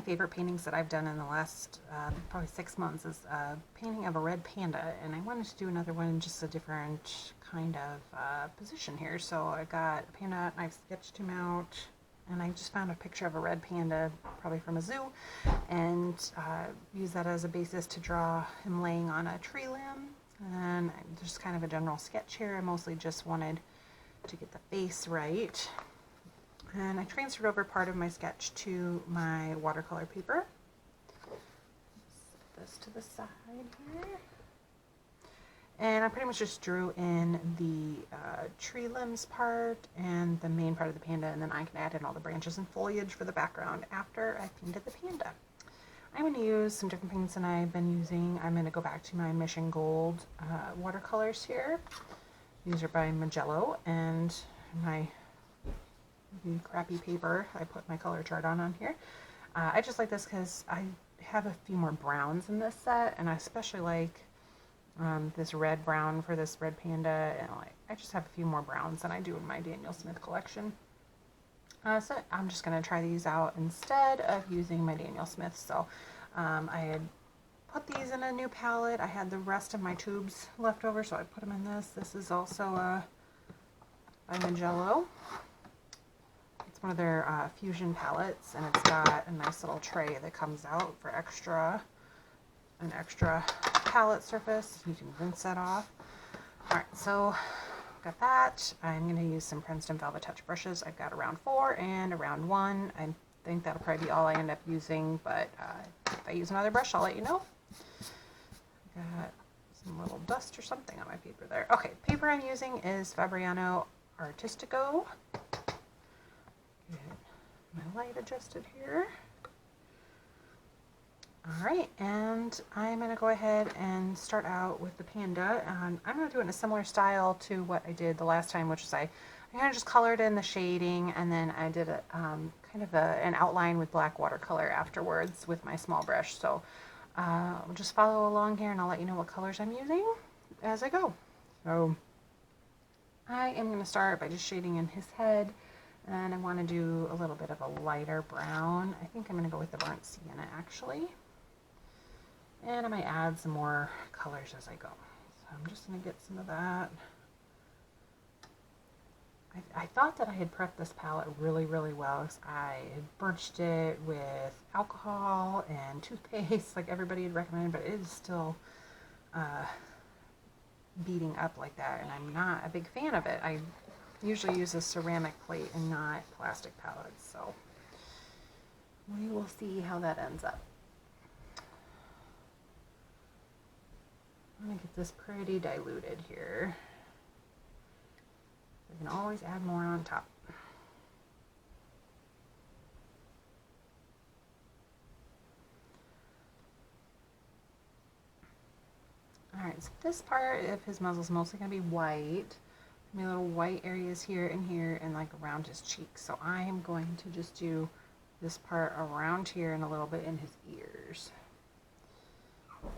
my favorite paintings that I've done in the last probably 6 months is a painting of a red panda, and I wanted to do another one in just a different kind of position here. So I got a panda and I've sketched him out, and I just found a picture of a red panda, probably from a zoo, and used that as a basis to draw him laying on a tree limb. And just kind of a general sketch here. I mostly just wanted to get the face right. And I transferred over part of my sketch to my watercolor paper. Set this to the side here. And I pretty much just drew in the tree limbs part and the main part of the panda, and then I can add in all the branches and foliage for the background after I painted the panda. I'm going to use some different paints than I've been using. I'm going to go back to my Mission Gold watercolors here. These are by Mijello, and my crappy paper I put my color chart on here. I just like this because I have a few more browns in this set, and I especially like this red brown for this red panda, and I just have a few more browns than I do in my Daniel Smith collection. So I'm just going to try these out instead of using my Daniel Smith. So I had put these in a new palette. I had the rest of my tubes left over, so I put them in this. This is also by Mijello. It's one of their fusion palettes, and it's got a nice little tray that comes out for an extra palette surface. You can rinse that off. Alright, so got that. I'm going to use some Princeton Velvetouch brushes. I've got a round 4 and a round 1. I think that'll probably be all I end up using, but if I use another brush, I'll let you know. Got some little dust or something on my paper there. Okay, paper I'm using is Fabriano Artistico. Get my light adjusted here. Alright, and I'm going to go ahead and start out with the panda. I'm going to do it in a similar style to what I did the last time, which is I kind of just colored in the shading, and then I did a, kind of an outline with black watercolor afterwards with my small brush. So I'll just follow along here, and I'll let you know what colors I'm using as I go. So I am going to start by just shading in his head, and I want to do a little bit of a lighter brown. I think I'm going to go with the burnt sienna, actually. And I might add some more colors as I go. So I'm just going to get some of that. I thought that I had prepped this palette really, really well. I had burnished it with alcohol and toothpaste like everybody had recommended, but it is still beating up like that, and I'm not a big fan of it. I usually use a ceramic plate and not plastic palettes, so we will see how that ends up. I'm going to get this pretty diluted here. We can always add more on top. Alright, so this part of his muzzle is mostly going to be white. My little white areas here and here and like around his cheeks. So I am going to just do this part around here and a little bit in his ears.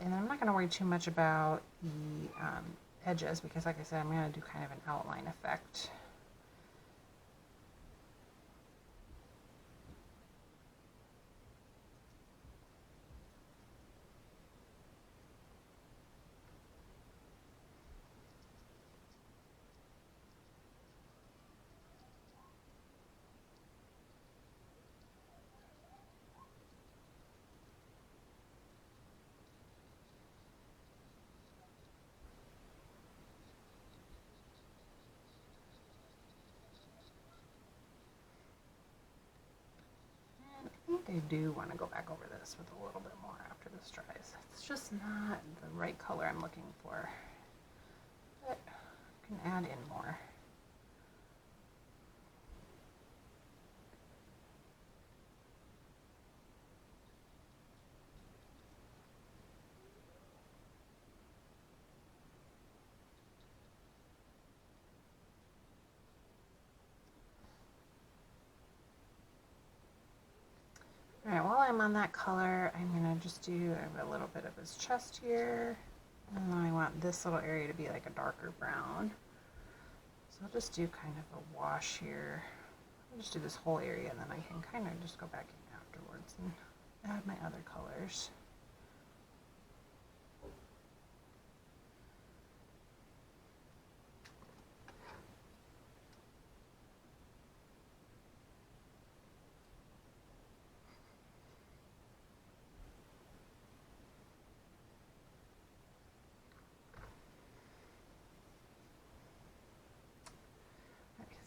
And I'm not going to worry too much about the edges because, like I said, I'm going to do kind of an outline effect. I do want to go back over this with a little bit more after this dries. It's just not the right color I'm looking for, but I can add in more. Alright, while I'm on that color, I'm going to just do a little bit of his chest here. And then I want this little area to be like a darker brown. So I'll just do kind of a wash here. I'll just do this whole area, and then I can kind of just go back in afterwards and add my other colors.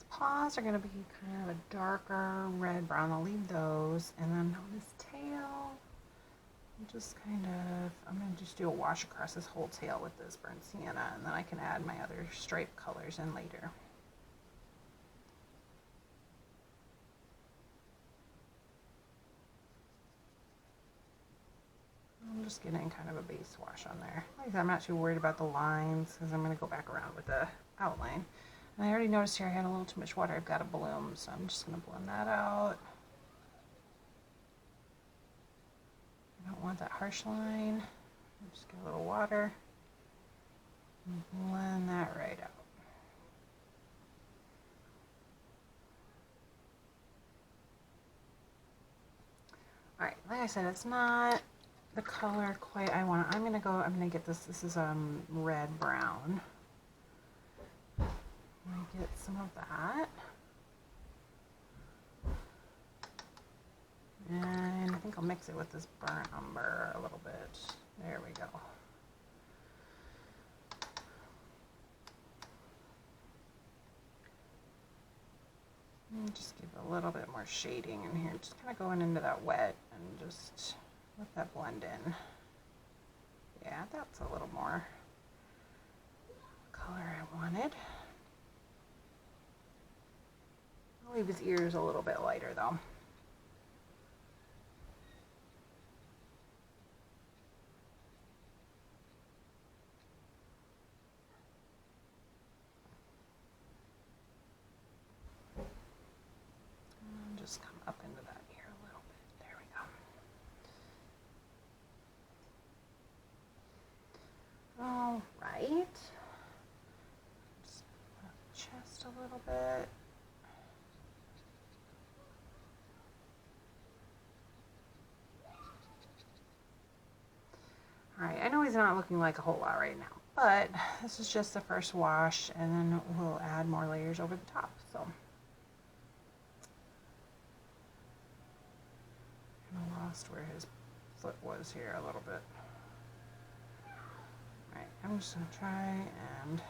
Paws are going to be kind of a darker red brown. I'll leave those, and then on his tail, I'm just kind of, I'm going to just do a wash across his whole tail with this burnt sienna, and then I can add my other stripe colors in later. I'm just getting kind of a base wash on there. Like I said, I'm not too worried about the lines because I'm going to go back around with the outline. And I already noticed here I had a little too much water. I've got a bloom, so I'm just going to blend that out. I don't want that harsh line. Just get a little water and blend that right out. All right, like I said, it's not the color quite I want. I'm gonna get this. This is red brown. I'm gonna get some of that, and I think I'll mix it with this burnt umber a little bit. There we go. And just give a little bit more shading in here. Just kind of going into that wet and just let that blend in. Yeah, that's a little more color I wanted. I'll leave his ears a little bit lighter though. And just come up into that ear a little bit. There we go. All right. Just chest a little bit. Alright, I know he's not looking like a whole lot right now, but this is just the first wash, and then we'll add more layers over the top. So, I lost where his foot was here a little bit. Alright, I'm just going to try and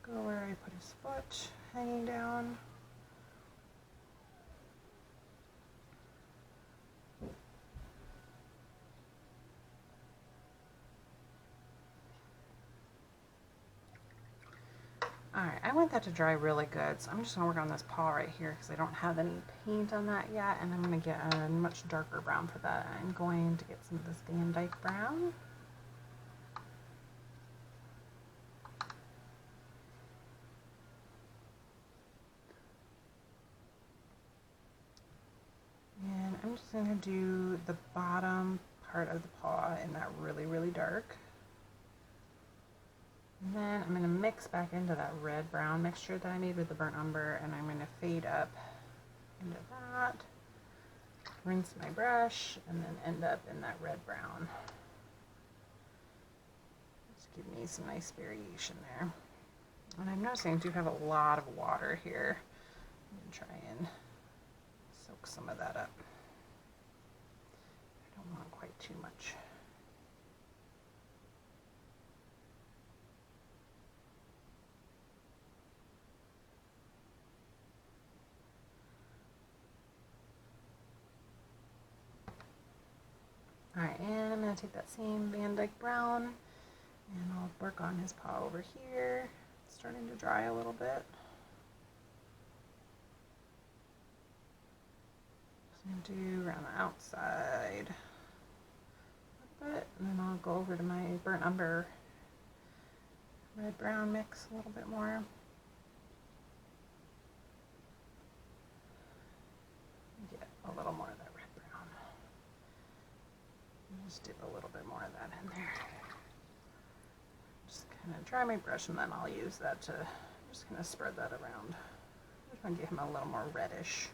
go where I put his foot hanging down. Alright, I want that to dry really good, so I'm just going to work on this paw right here because I don't have any paint on that yet, and I'm going to get a much darker brown for that. I'm going to get some of this Dyke brown. And I'm just going to do the bottom part of the paw in that really, really dark. And then I'm going to mix back into that red-brown mixture that I made with the burnt umber, and I'm going to fade up into that, rinse my brush, and then end up in that red-brown. Just give me some nice variation there. And I'm noticing I do have a lot of water here. I'm going to try and soak some of that up. I don't want quite too much. Alright, and I'm going to take that same Dyke brown and I'll work on his paw over here. It's starting to dry a little bit. Just going to do around the outside a little bit, and then I'll go over to my burnt umber red-brown mix a little bit more. Get a little more of that. Just dip a little bit more of that in there. Just kind of dry my brush, and then I'll use that to, just kind of spread that around. Just want to give him a little more reddish.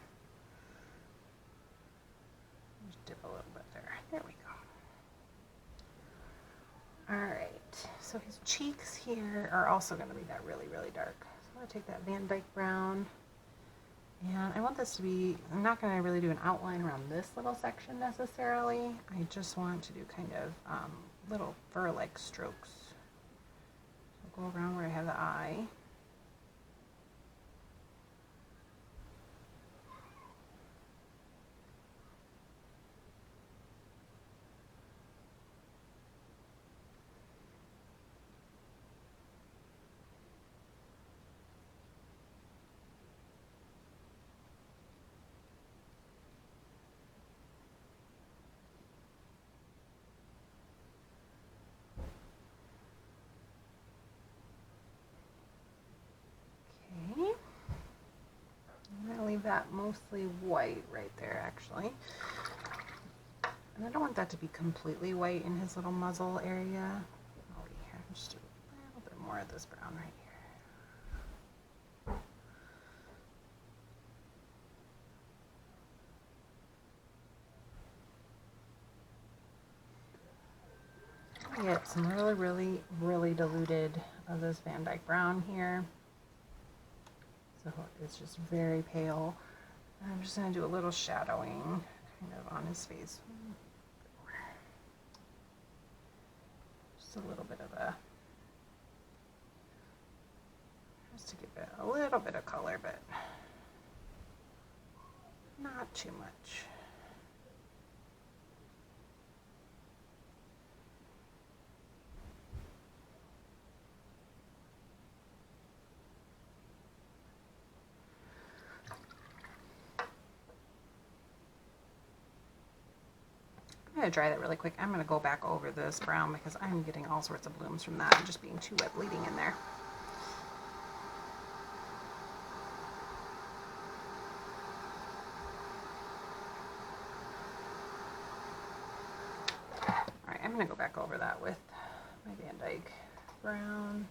Just dip a little bit there. There so his cheeks here are also going to be that really, really dark. So I'm going to take that Van Dyke brown, and I want this to be, I'm not going to really do an outline around this little section necessarily. I just want to do kind of little fur-like strokes. So go around where I have the eye. That mostly white right there actually, and I don't want that to be completely white in his little muzzle area. Oh yeah, just a little bit more of this brown right here. Get some really diluted of this Van Dyke brown here. So it's just very pale. And I'm just going to do a little shadowing kind of on his face. Just a little bit of a, just to give it a little bit of color, but not too much. I'm going to dry that really quick. I'm going to go back over this brown because I'm getting all sorts of blooms from that and just being too wet bleeding in there. Alright, I'm going to go back over that with my Van Dyke brown.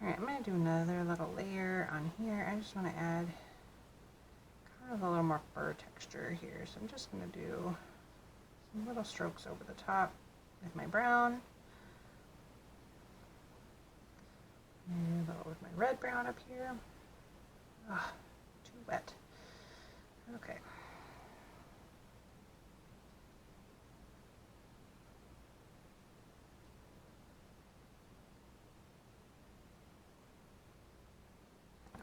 Alright, I'm going to do another little layer on here. I just want to add kind of a little more fur texture here. So I'm just going to do some little strokes over the top with my brown. And a little with my red brown up here. Ah, too wet. Okay.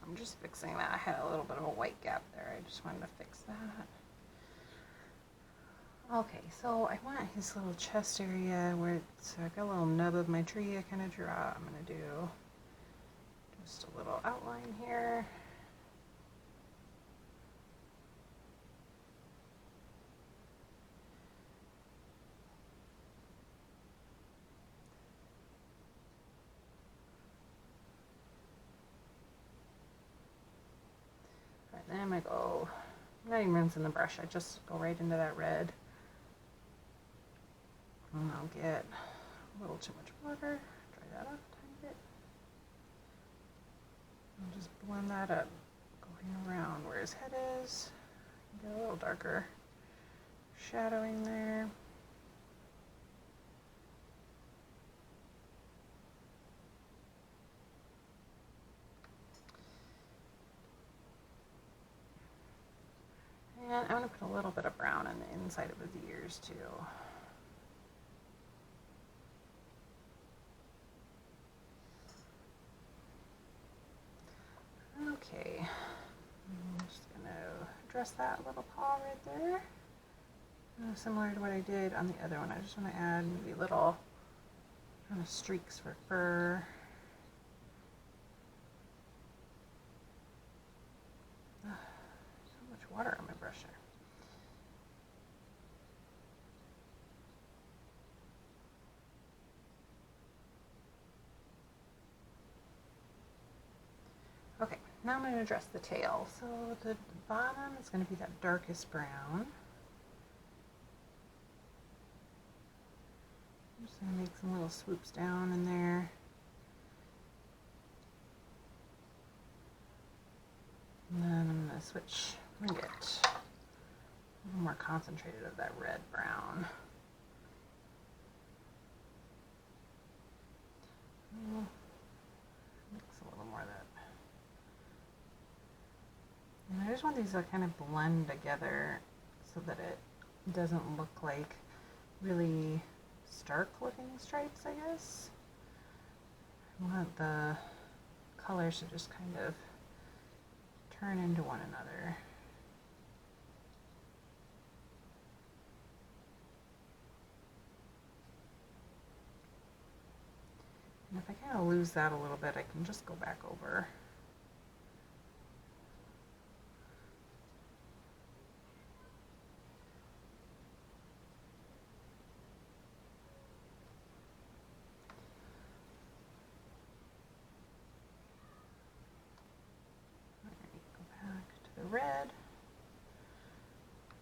I'm just fixing that. I had a little bit of a white gap there. I just wanted to fix that. Okay, so I want his little chest area where it's got a little nub of my tree I kind of drew out. I'm going to do just a little outline here. Then I'm going to go, I'm not even rinsing the brush, I just go right into that red. And I'll get a little too much water, dry that up a tiny bit. And just blend that up, going around where his head is. Get a little darker shadowing there. And I'm going to put a little bit of brown on the inside of his ears too. Okay, I'm just going to address that little paw right there. Similar to what I did on the other one, I just want to add maybe little kind of streaks for fur. So much water on my brush there. now I'm going to dress the tail. So the bottom is going to be that darkest brown. I'm just going to make some little swoops down in there. And then I'm going to switch, I'm going to get a little more concentrated of that red brown. Mix a little more of that. And I just want these to kind of blend together so that it doesn't look like really stark looking stripes, I guess. I want the colors to just kind of turn into one another. And if I kind of lose that a little bit, I can just go back over. Red.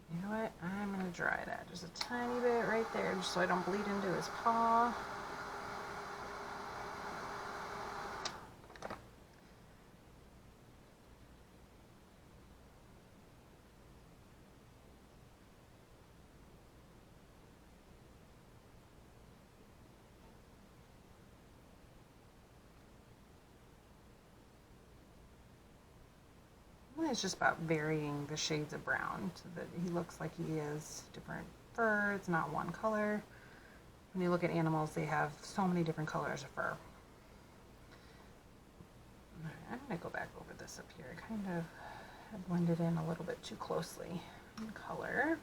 You know what? I'm going to dry that just a tiny bit right there just so I don't bleed into his paw. It's just about varying the shades of brown so that he looks like he is different fur. It's not one color. When you look at animals, they have so many different colors of fur. Right, I'm going to go back over this up here. I kind of had blended in a little bit too closely in color.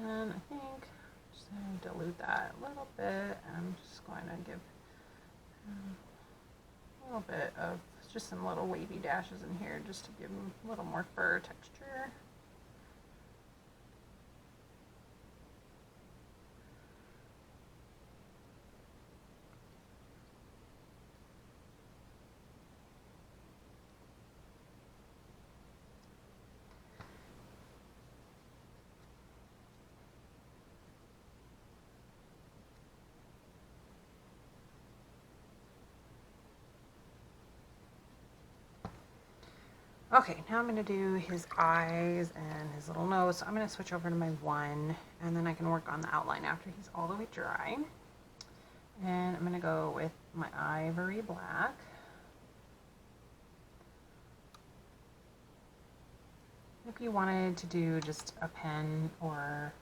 And I think dilute that a little bit. I'm just going to give a little bit of just some little wavy dashes in here just to give him a little more fur texture. Okay, now I'm going to do his eyes and his little nose. So I'm going to switch over to my one, and then I can work on the outline after he's all the way dry. And I'm going to go with my Ivory black. If you wanted to do just a pen or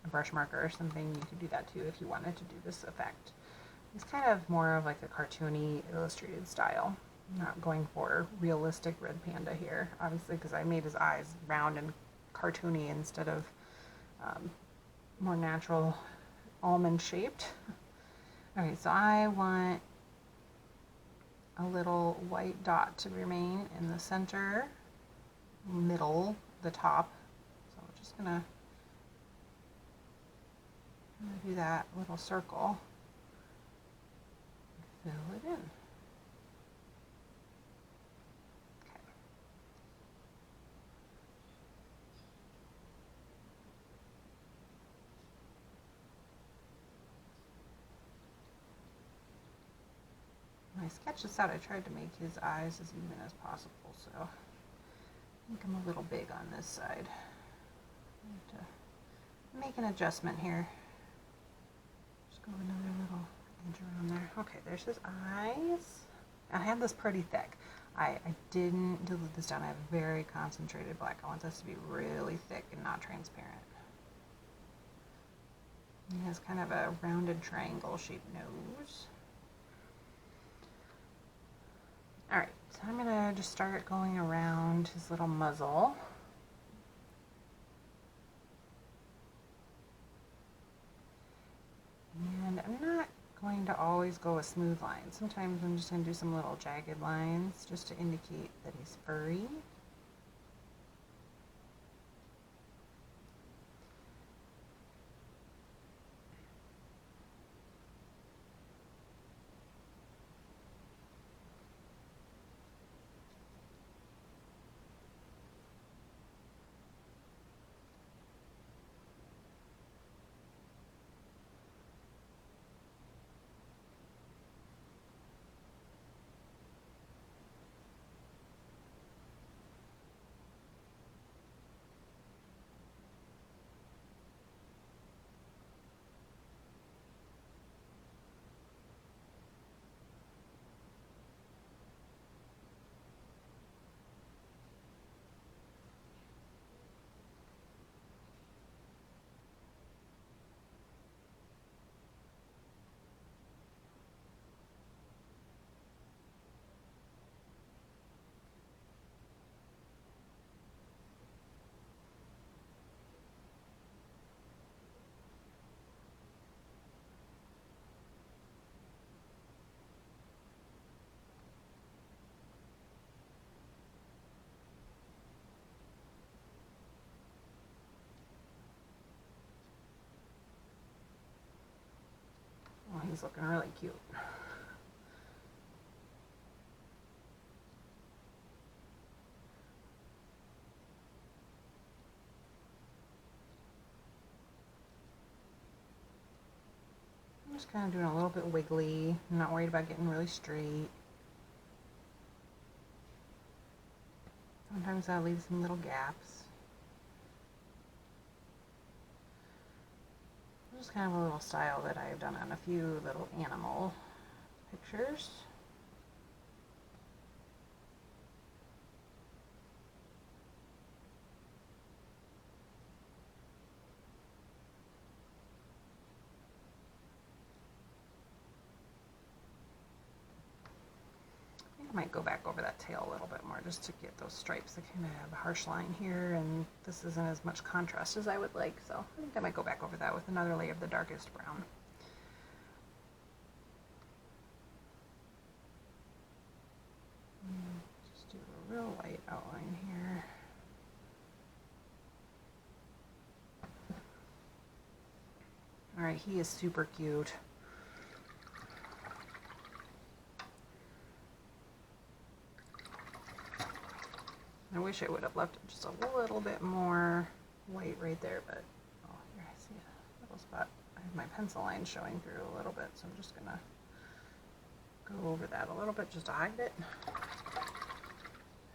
a brush marker or something, you could do that too if you wanted to do this effect. It's kind of more of like a cartoony illustrated style. I'm not going for realistic red panda here, obviously, because I made his eyes round and cartoony instead of more natural almond shaped. Okay, so I want a little white dot to remain in the center, middle, the top. So we're just gonna do that little circle, fill it in. When I sketched this out, I tried to make his eyes as even as possible, so I think I'm a little big on this side. I have to make an adjustment here. Just go another little edge around there. Okay, there's his eyes. I have this pretty thick. I didn't dilute this down. I have very concentrated black. I want this to be really thick and not transparent. He has kind of a rounded triangle shaped nose. Alright, so I'm going to just start going around his little muzzle. And I'm not going to always go a smooth line. Sometimes I'm just going to do some little jagged lines just to indicate that he's furry. he's looking really cute. I'm just kind of doing a little bit wiggly. I'm not worried about getting really straight. Sometimes I'll leave some little gaps. Just kind of a little style that I've done on a few little animal pictures. I might go back over that tail a little bit more just to get those stripes. I kind of have a harsh line here, and this isn't as much contrast as I would like, so I think I might go back over that with another layer of the darkest brown. Just do a real light outline here. All right, he is super cute. I wish I would have left just a little bit more white right there, but oh, here I see a little spot. I have my pencil line showing through a little bit, so I'm just gonna go over that a little bit just to hide it.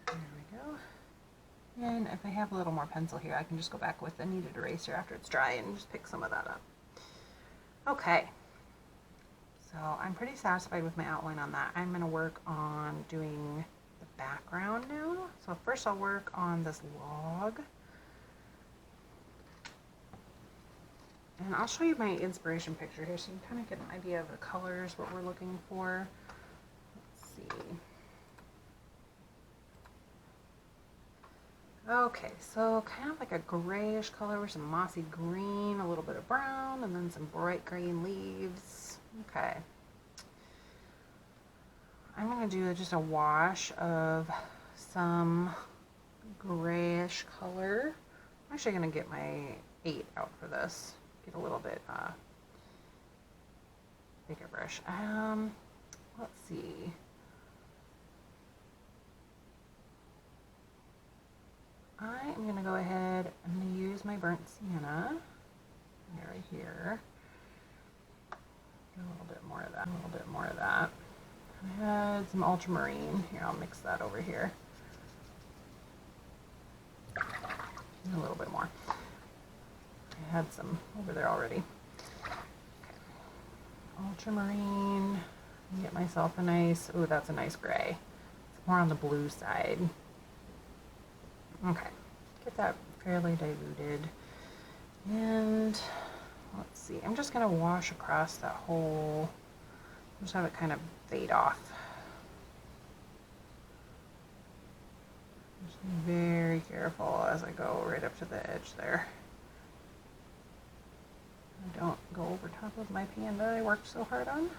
There we go. And if I have a little more pencil here, I can just go back with the kneaded eraser after it's dry and just pick some of that up. Okay, so I'm pretty satisfied with my outline on that. I'm gonna work on doing background now. So first I'll work on this log, and I'll show you my inspiration picture here so you can kind of get an idea of the colors, what we're looking for. Let's see. Okay, so kind of like a grayish color with some mossy green, a little bit of brown, and then some bright green leaves. Okay. I'm going to do just a wash of some grayish color. I'm actually going to get my 8 out for this. Get a little bit bigger brush. Let's see. I am going to go ahead and use my burnt sienna right here. A little bit more of that. A little bit more of that. I had some ultramarine. Here, I'll mix that over here. A little bit more. I had some over there already. Okay. Ultramarine. Get myself a nice, ooh, that's a nice gray. It's more on the blue side. Okay. Get that fairly diluted. And let's see. I'm just going to wash across that whole, just have it kind of fade off. Just be very careful as I go right up to the edge there. I don't go over top of my panda I worked so hard on.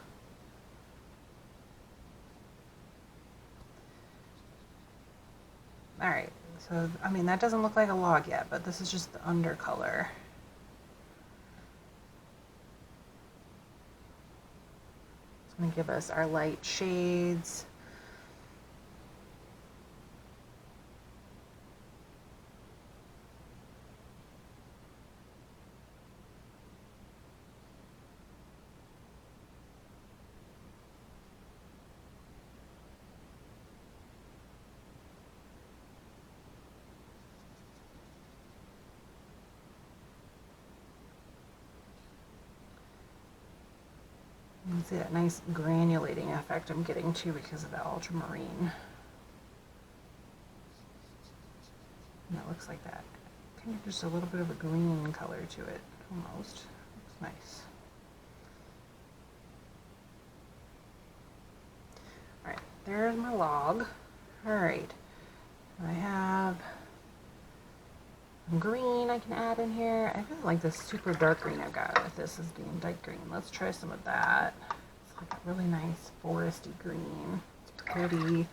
Alright, so I mean that doesn't look like a log yet, but this is just the undercolor. It's going to give us our light shades. You can see that nice granulating effect I'm getting too because of the ultramarine. And it looks like that. Kind of just a little bit of a green color to it, almost. Looks nice. Alright, there's my log. Alright, I have some green I can add in here. I really like this super dark green I've got with this as being Dyke green. Let's try some of that. It's like a really nice foresty green. It's pretty.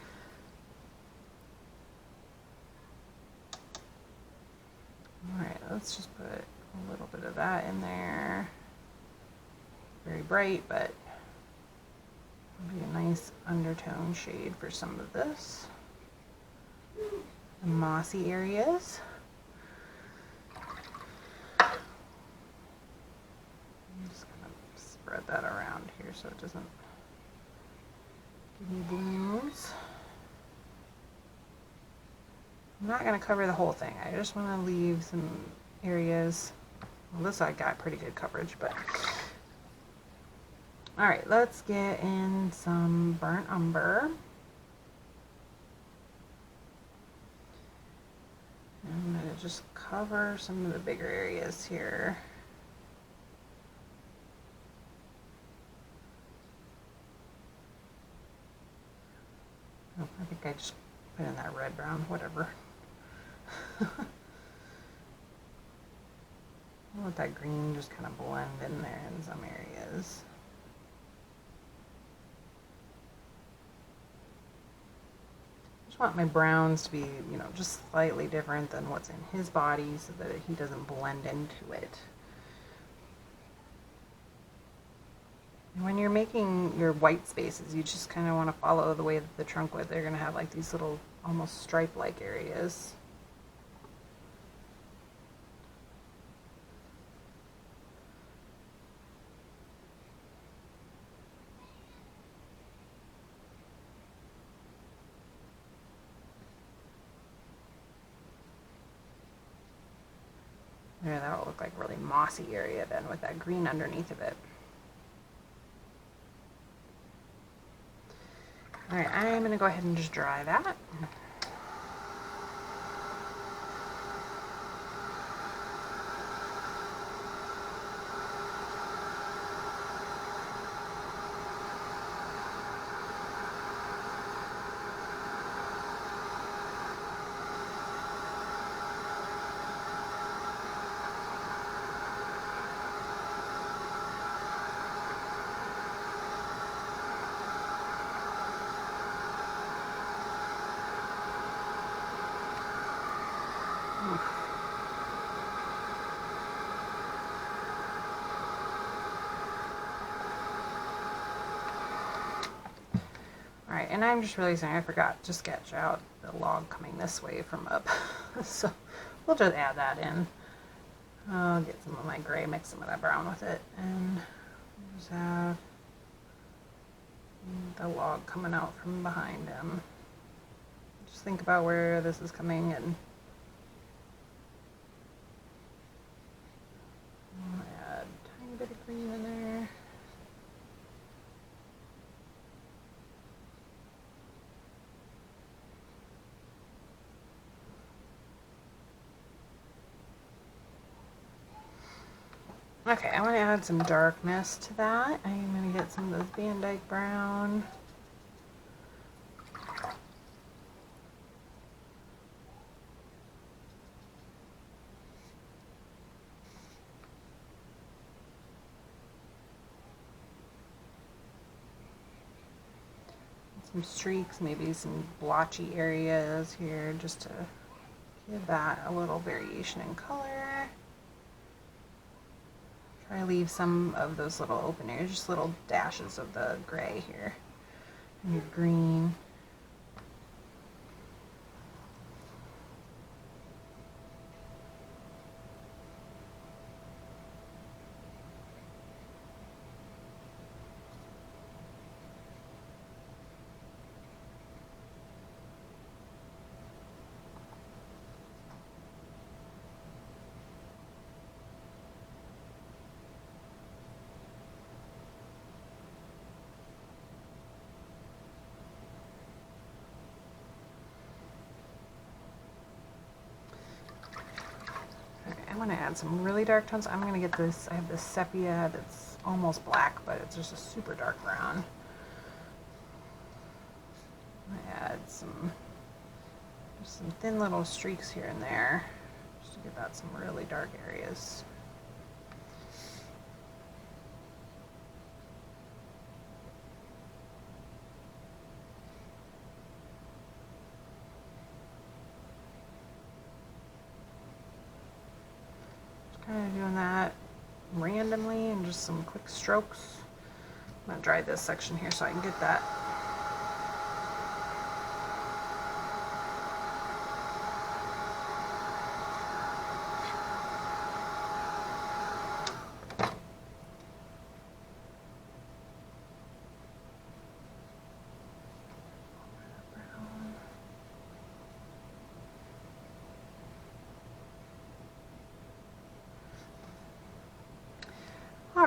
Alright, let's just put a little bit of that in there. Very bright, but nice undertone shade for some of this. The mossy areas. I'm just gonna spread that around here so it doesn't give me blooms. I'm not going to cover the whole thing. I just want to leave some areas. Well, this I got pretty good coverage, but all right, let's get in some burnt umber. I'm going to just cover some of the bigger areas here. Oh, I think I just put in that red brown, whatever. I'll let that green just kind of blend in there in some areas. I just want my browns to be, you know, just slightly different than what's in his body so that he doesn't blend into it. And when you're making your white spaces, you just kind of want to follow the way that the trunk would. They're going to have like these little almost stripe-like areas. Yeah, that'll look like a really mossy area then with that green underneath of it. All right, I'm going to go ahead and just dry that. Alright, and I'm just realizing I forgot to sketch out the log coming this way from up. So we'll just add that in. I'll get some of my gray, mix some of that brown with it, and just have the log coming out from behind him. Just think about where this is coming, and I'll add a tiny bit of green in there. Okay, I want to add some darkness to that. I'm going to get some of those Dyke brown. Some streaks, maybe some blotchy areas here, just to give that a little variation in color. I leave some of those little open areas, just little dashes of the gray here, and your green. I want to add some really dark tones. I'm going to get this, I have this sepia that's almost black, but it's just a super dark brown. I'm going to add just some thin little streaks here and there, just to give that some really dark areas. Kind of doing that randomly and just some quick strokes. I'm going to dry this section here so I can get that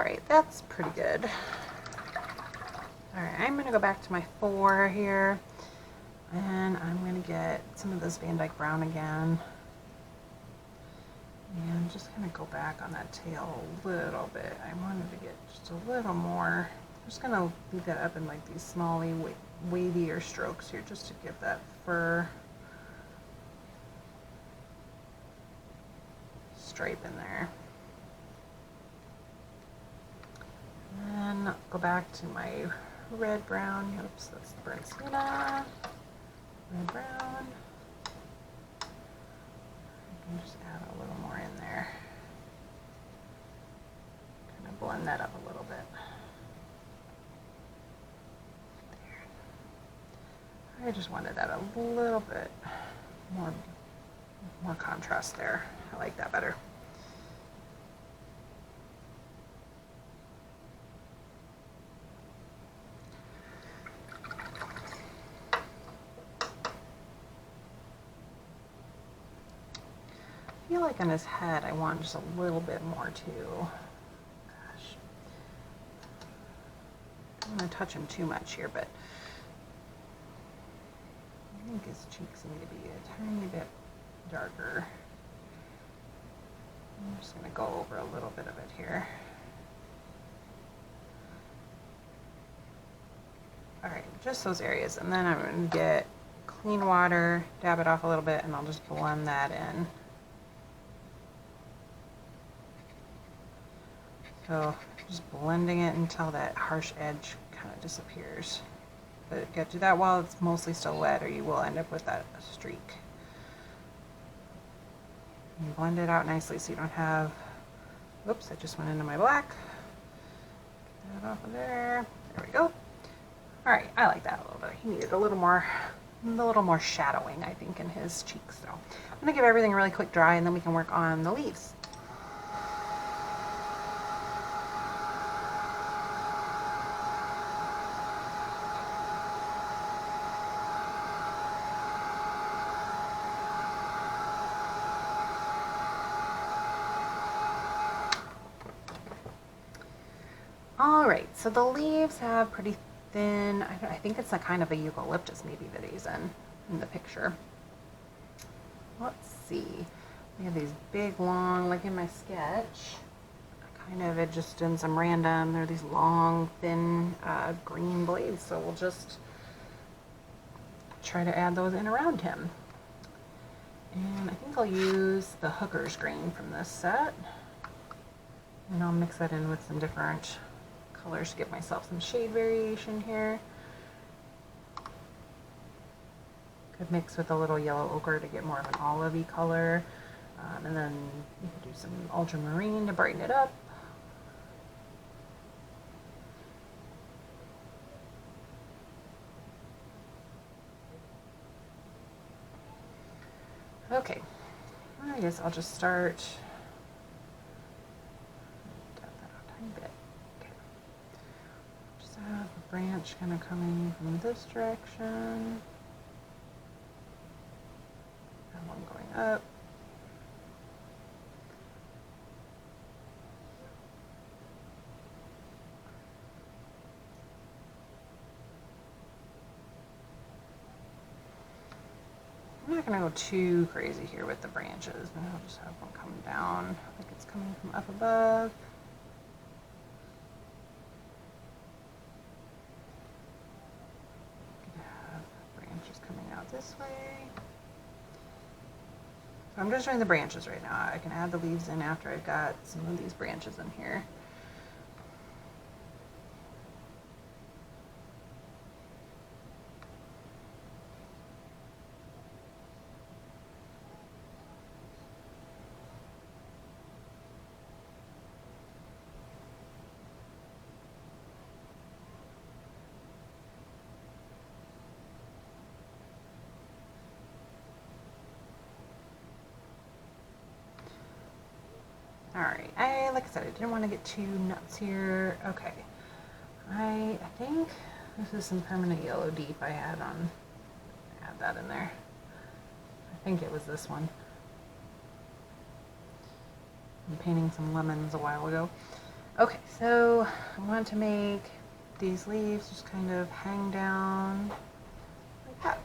Alright, that's pretty good. Alright, I'm going to go back to my 4 here, and I'm going to get some of this Van Dyke brown again, and just kind of go back on that tail a little bit. I wanted to get just a little more. I'm just going to leave that up in like these smally, wavier strokes here, just to give that fur stripe in there. And then go back to my red brown. Oops, that's the burnt sienna. Red brown. I can just add a little more in there. Kind of blend that up a little bit. There. I just wanted that a little bit more contrast there. I like that better. I feel like on his head I want just a little bit more too. Gosh. I don't want to touch him too much here, but I think his cheeks need to be a tiny bit darker. I'm just going to go over a little bit of it here. Alright, just those areas, and then I'm going to get clean water, dab it off a little bit, and I'll just blend that in. So just blending it until that harsh edge kind of disappears. But you got to do that while it's mostly still wet, or you will end up with that streak. And blend it out nicely so you don't have, whoops, I just went into my black. Get that off of there. There we go. Alright, I like that a little bit. He needed a little more shadowing, I think, in his cheeks. So I'm going to give everything a really quick dry, and then we can work on the leaves. Alright, so the leaves have pretty thin, I think it's a kind of a eucalyptus maybe that he's in the picture. Let's see. We have these big, long, like in my sketch, kind of it just in some random, they're these long, thin green blades, so we'll just try to add those in around him. And I think I'll use the hooker's green from this set, and I'll mix that in with some different colors to give myself some shade variation here. Could mix with a little yellow ochre to get more of an olivey color, and then you could do some ultramarine to brighten it up. Okay, I guess I'll just start. Tap that out a tiny bit. Okay. Just have a branch kind of coming from this direction. And one going up. I'm not going to go too crazy here with the branches. Maybe I'll just have one come down like it's coming from up above. Have branches coming out this way. So I'm just doing the branches right now. I can add the leaves in after I've got some of these branches in here. Alright, like I said, I didn't want to get too nuts here. Okay, I think this is some permanent yellow deep I had on, add that in there. I think it was this one. I'm painting some lemons a while ago. Okay, so I want to make these leaves just kind of hang down like that.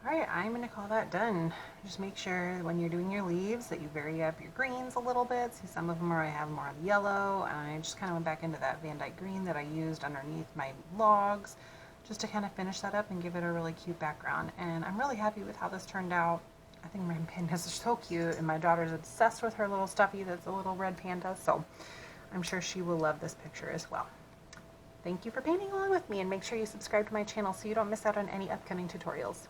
Alright, I'm going to call that done. Just make sure when you're doing your leaves that you vary up your greens a little bit. See, some of them are, I have more of the yellow, and I just kind of went back into that Van Dyke green that I used underneath my logs just to kind of finish that up and give it a really cute background. And I'm really happy with how this turned out. I think my pandas are so cute, and my daughter's obsessed with her little stuffy that's a little red panda, so I'm sure she will love this picture as well. Thank you for painting along with me, and make sure you subscribe to my channel so you don't miss out on any upcoming tutorials.